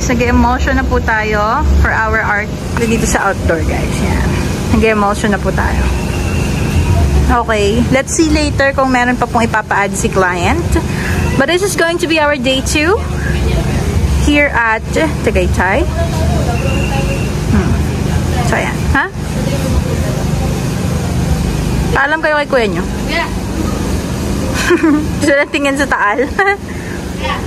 nag-emulsion na po tayo for our art dito sa outdoor, guys. Yan. Nag-emulsion na po tayo. Okay, let's see later kung meron pa pong ipapa-add si client. But this is going to be our day 2 here at Tagaytay. So, ayan. Ha? Paalam kayo kay kuya nyo? Yeah. Gusto na tingin sa taal? Yeah.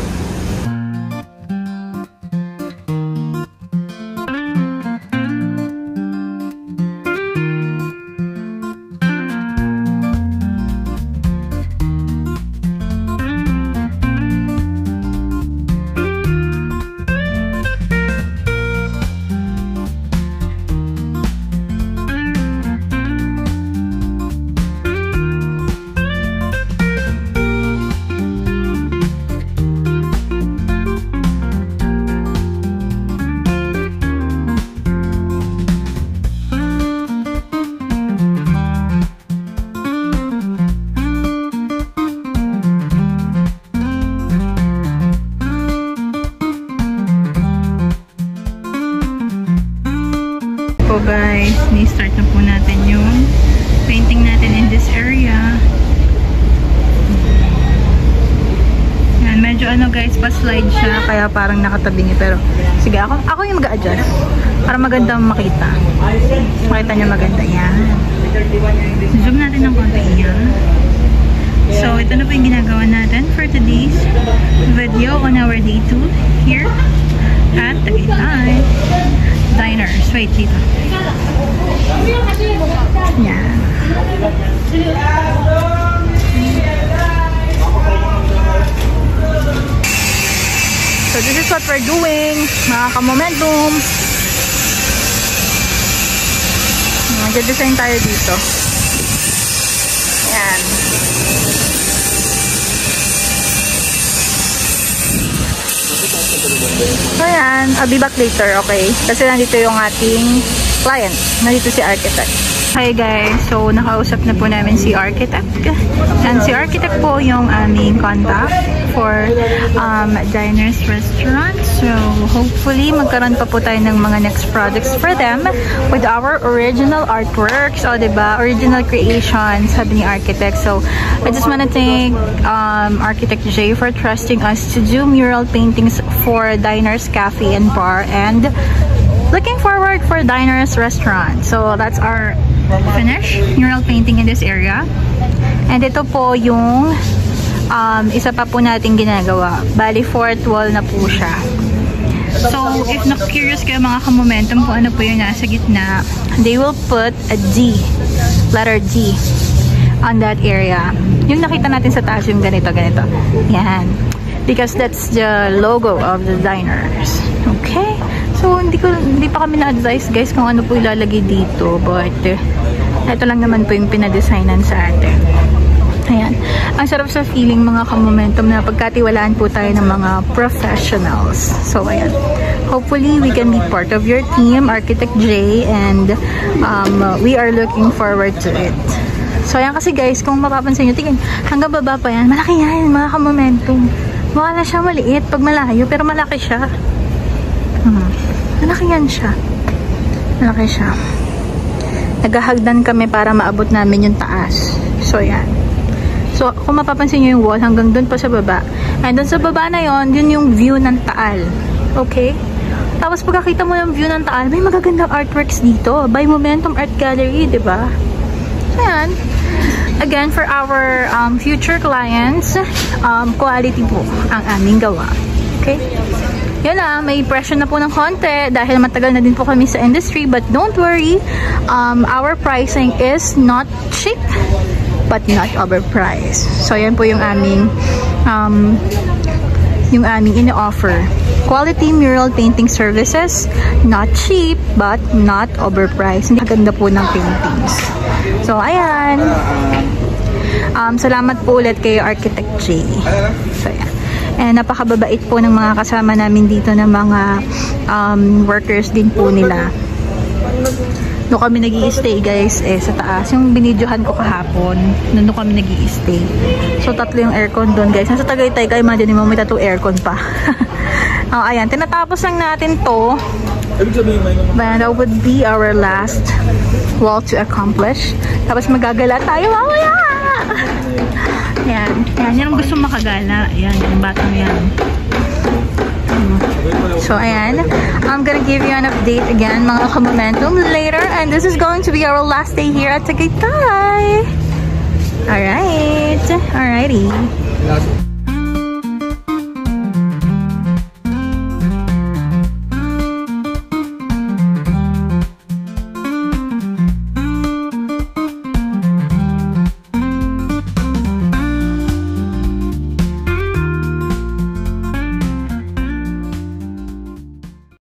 Guys, ni-start na po natin yung painting natin in this area. Yan, medyo ano guys, pa-slide siya kaya parang nakatabi niya, pero sige, ako yung mag-a-adjust para maganda makita. Makita niyo maganda. Yan. Zoom natin ng konti yan. So, ito na po yung ginagawa natin for today's video on our day 2 here at Tagaytay Diners. Wait, dito. Yan. So, this is what we're doing, mga ka-momentum. Mag-design tayo dito. Yan. So yan, I'll be back later, okay? Kasi nandito yung ating client. Nandito si architect. Hi guys, so nakausap na po namin si architect. And si architect po yung aming contact for Diners Restaurant. So hopefully magkaroon pa po tayo ng mga next projects for them with our original artworks. O diba? Original creations, sabi ni architect. So I just wanna thank Architect Jay for trusting us to do mural paintings for Diners Cafe and Bar, and looking forward for Diners Restaurant. So that's our finish mural painting in this area. And ito po yung isa pa po natin ginagawa. Bali, fourth wall na po siya. So if na-curious kayo mga ka-momentum kung ano po yung nasa gitna, they will put a D, letter D on that area. Yung nakita natin sa taas yung ganito. Yan. Because that's the logo of the Diners. Okay? So, hindi pa kami na-advise guys kung ano po ilalagay dito. But, ito lang naman po yung pinadesignan sa atin. Ayan. Ang sarap sa feeling mga ka-momentum na pagkatiwalaan po tayo ng mga professionals. So, ayan. Hopefully, we can be part of your team, Architect Jay, and we are looking forward to it. So, ayan kasi guys, kung mapapansin nyo, tingin, hanggang baba pa yan. Malaki yan, mga ka-momentum. Mukha na siya maliit pag malayo, pero malaki siya. Malaki yan siya. Malaki siya. Naghahagdan kami para maabot namin yung taas. So, yan. So, kung mapapansin nyo yung wall, hanggang dun pa sa baba. And dun sa baba na yon, yun yung view ng Taal. Okay? Tapos, pagkakita mo yung view ng Taal, may magagandang artworks dito. By Momentum Art Gallery, diba? So, yan. Again, for our future clients, quality po ang aming gawa. Okay? Yun lang, may pressure na po ng konti dahil matagal na din po kami sa industry, but don't worry, our pricing is not cheap but not overpriced. So, yan po yung aming ini-offer. Quality mural painting services, not cheap but not overpriced. Hindi ganda po ng paintings. So, ayan. Salamat po ulit kay Architect Jay. So, ayan. And napakababait po ng mga kasama namin dito ng mga workers din po nila. Doon kami nag-i-stay guys sa taas. Yung binidyohan ko kahapon, doon kami nag-i-stay. So 3 yung aircon doon guys. Nasa Tagaytay ka, imagine mo may 3 aircon pa. Ayan, tinatapos lang natin to. But that would be our last wall to accomplish. Tapos magagala tayo mamaya. Ayan, yan ang gusto makagala. Ayan, yung batang yan. So, ayan. I'm gonna give you an update again, mga ka-momentum, later. And this is going to be our last day here at Tagaytay. Alright. Alrighty.